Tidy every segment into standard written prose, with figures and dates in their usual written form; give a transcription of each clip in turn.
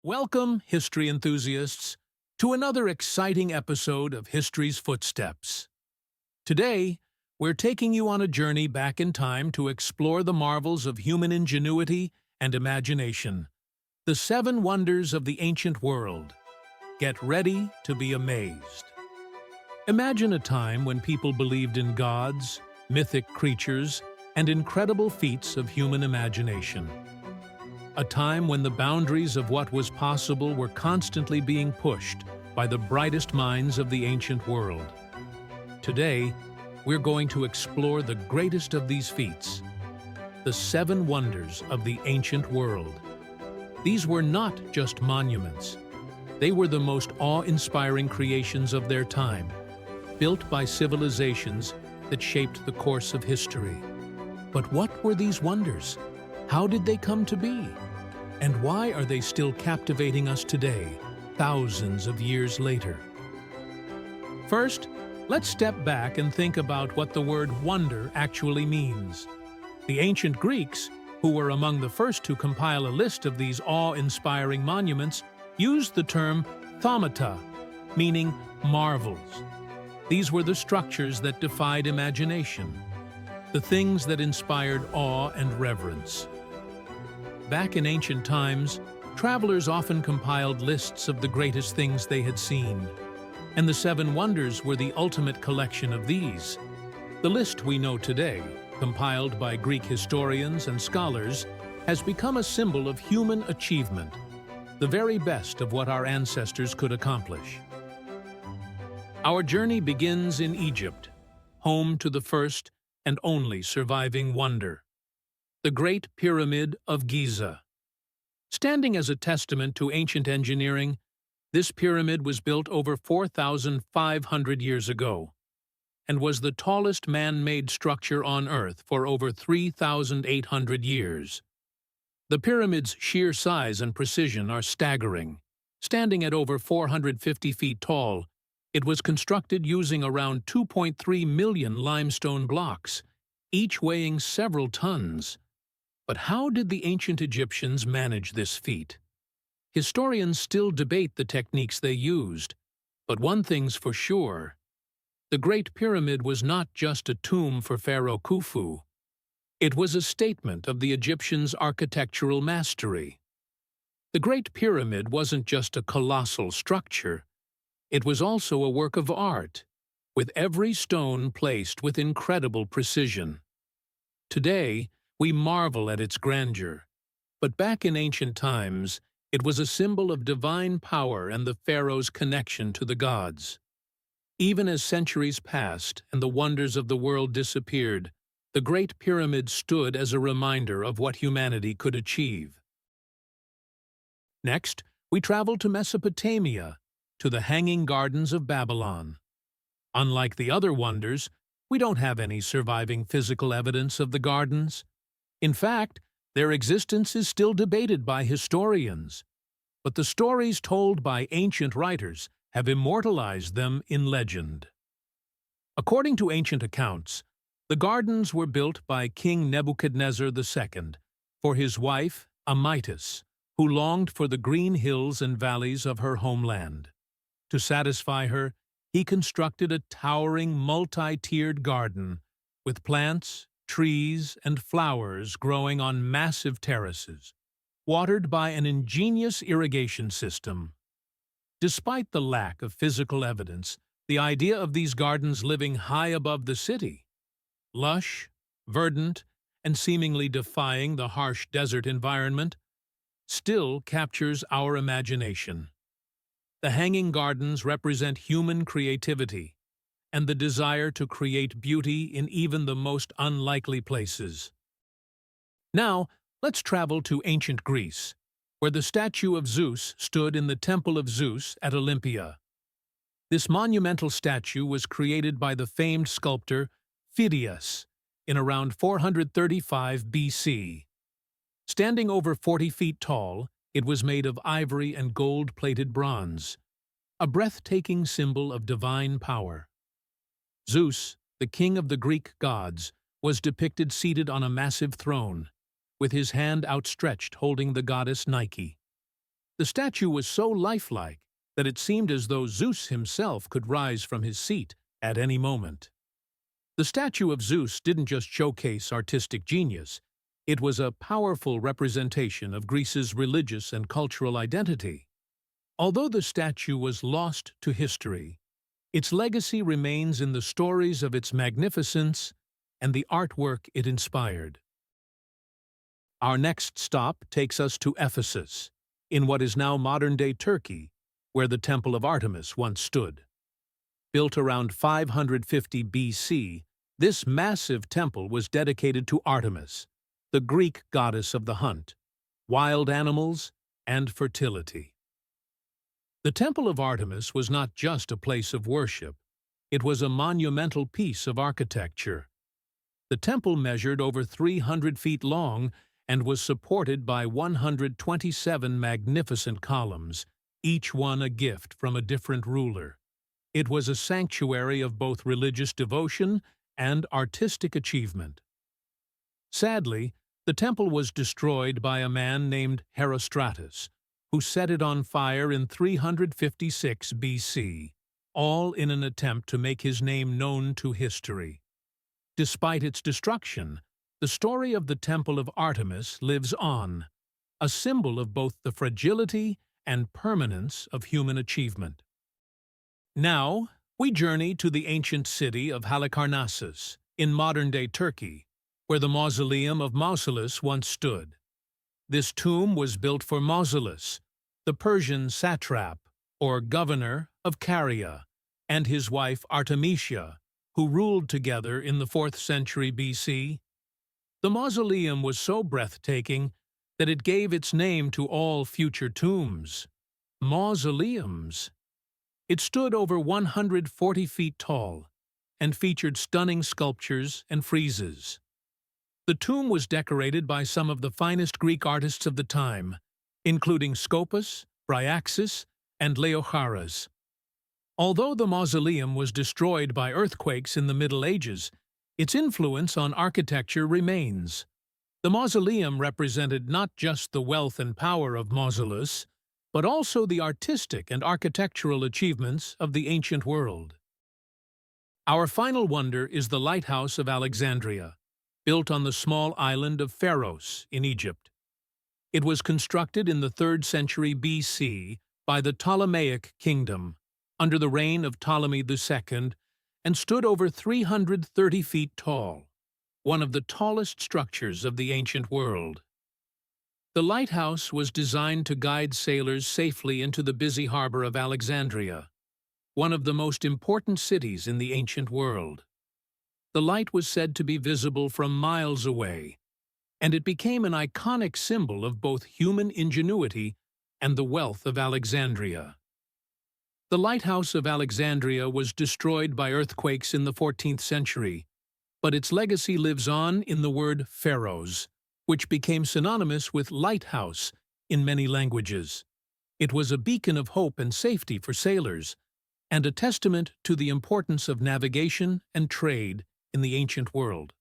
Welcome, history enthusiasts, to another exciting episode of History's Footsteps. Today, we're taking you on a journey back in time to explore the marvels of human ingenuity and imagination, the seven wonders of the ancient world. Get ready to be amazed. Imagine a time when people believed in gods, mythic creatures, and incredible feats of human imagination. A time when the boundaries of what was possible were constantly being pushed by the brightest minds of the ancient world. Today, we're going to explore the greatest of these feats, the seven wonders of the ancient world. These were not just monuments. They were the most awe-inspiring creations of their time, built by civilizations that shaped the course of history. But what were these wonders? How did they come to be? And why are they still captivating us today, thousands of years later? First, let's step back and think about what the word wonder actually means. The ancient Greeks, who were among the first to compile a list of these awe-inspiring monuments, used the term thaumaata, meaning marvels. These were the structures that defied imagination, the things that inspired awe and reverence. Back in ancient times, travelers often compiled lists of the greatest things they had seen, and the seven wonders were the ultimate collection of these. The list we know today, compiled by Greek historians and scholars, has become a symbol of human achievement, the very best of what our ancestors could accomplish. Our journey begins in Egypt, home to the first and only surviving wonder, the Great Pyramid of Giza. Standing as a testament to ancient engineering, this pyramid was built over 4,500 years ago and was the tallest man-made structure on Earth for over 3,800 years. The pyramid's sheer size and precision are staggering. Standing at over 450 feet tall, it was constructed using around 2.3 million limestone blocks, each weighing several tons. But how did the ancient Egyptians manage this feat? Historians still debate the techniques they used, but one thing's for sure. The Great Pyramid was not just a tomb for Pharaoh Khufu. It was a statement of the Egyptians' architectural mastery. The Great Pyramid wasn't just a colossal structure. It was also a work of art, with every stone placed with incredible precision. Today, we marvel at its grandeur, but back in ancient times, it was a symbol of divine power and the pharaoh's connection to the gods. Even as centuries passed and the wonders of the world disappeared, the Great Pyramid stood as a reminder of what humanity could achieve. Next, we travel to Mesopotamia, to the Hanging Gardens of Babylon. Unlike the other wonders, we don't have any surviving physical evidence of the gardens. In fact, their existence is still debated by historians, but the stories told by ancient writers have immortalized them in legend. According to ancient accounts, the gardens were built by King Nebuchadnezzar II for his wife, Amytis, who longed for the green hills and valleys of her homeland. To satisfy her, he constructed a towering, multi-tiered garden with plants, trees, and flowers growing on massive terraces, watered by an ingenious irrigation system. Despite the lack of physical evidence, the idea of these gardens living high above the city, lush, verdant, and seemingly defying the harsh desert environment, still captures our imagination. The Hanging Gardens represent human creativity and the desire to create beauty in even the most unlikely places. Now, let's travel to ancient Greece, where the statue of Zeus stood in the Temple of Zeus at Olympia. This monumental statue was created by the famed sculptor Phidias in around 435 BC. Standing over 40 feet tall, it was made of ivory and gold-plated bronze, a breathtaking symbol of divine power. Zeus, the king of the Greek gods, was depicted seated on a massive throne, with his hand outstretched holding the goddess Nike. The statue was so lifelike that it seemed as though Zeus himself could rise from his seat at any moment. The statue of Zeus didn't just showcase artistic genius, it was a powerful representation of Greece's religious and cultural identity. Although the statue was lost to history, its legacy remains in the stories of its magnificence and the artwork it inspired. Our next stop takes us to Ephesus, in what is now modern-day Turkey, where the Temple of Artemis once stood. Built around 550 BC, this massive temple was dedicated to Artemis, the Greek goddess of the hunt, wild animals, and fertility. The Temple of Artemis was not just a place of worship, it was a monumental piece of architecture. The temple measured over 300 feet long and was supported by 127 magnificent columns, each one a gift from a different ruler. It was a sanctuary of both religious devotion and artistic achievement. Sadly, the temple was destroyed by a man named Herostratus, who set it on fire in 356 BC, all in an attempt to make his name known to history. Despite its destruction, the story of the Temple of Artemis lives on, a symbol of both the fragility and permanence of human achievement. Now, we journey to the ancient city of Halicarnassus, in modern-day Turkey, where the mausoleum of Mausolus once stood. This tomb was built for Mausolus, the Persian satrap, or governor, of Caria, and his wife Artemisia, who ruled together in the 4th century BC. The mausoleum was so breathtaking that it gave its name to all future tombs. Mausoleums. It stood over 140 feet tall and featured stunning sculptures and friezes. The tomb was decorated by some of the finest Greek artists of the time, including Scopas, Bryaxis, and Leochares. Although the mausoleum was destroyed by earthquakes in the Middle Ages, its influence on architecture remains. The mausoleum represented not just the wealth and power of Mausolus, but also the artistic and architectural achievements of the ancient world. Our final wonder is the Lighthouse of Alexandria, built on the small island of Pharos in Egypt. It was constructed in the 3rd century BC by the Ptolemaic kingdom, under the reign of Ptolemy II, and stood over 330 feet tall, one of the tallest structures of the ancient world. The lighthouse was designed to guide sailors safely into the busy harbor of Alexandria, one of the most important cities in the ancient world. The light was said to be visible from miles away, and it became an iconic symbol of both human ingenuity and the wealth of Alexandria. The Lighthouse of Alexandria was destroyed by earthquakes in the 14th century, but its legacy lives on in the word Pharos, which became synonymous with lighthouse in many languages. It was a beacon of hope and safety for sailors, and a testament to the importance of navigation and trade in the ancient world.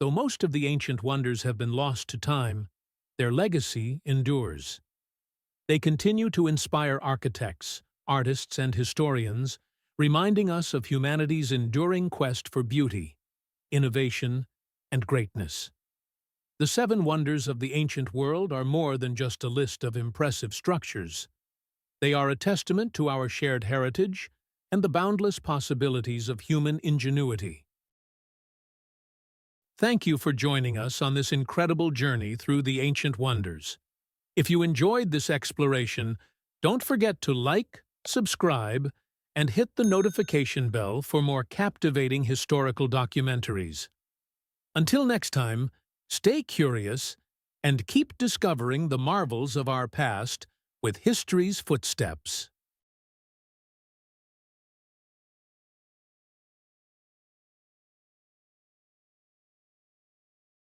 Though most of the ancient wonders have been lost to time, their legacy endures. They continue to inspire architects, artists, and historians, reminding us of humanity's enduring quest for beauty, innovation, and greatness. The 7 wonders of the ancient world are more than just a list of impressive structures. They are a testament to our shared heritage and the boundless possibilities of human ingenuity. Thank you for joining us on this incredible journey through the ancient wonders. If you enjoyed this exploration, don't forget to like, subscribe, and hit the notification bell for more captivating historical documentaries. Until next time, stay curious and keep discovering the marvels of our past with history's footsteps.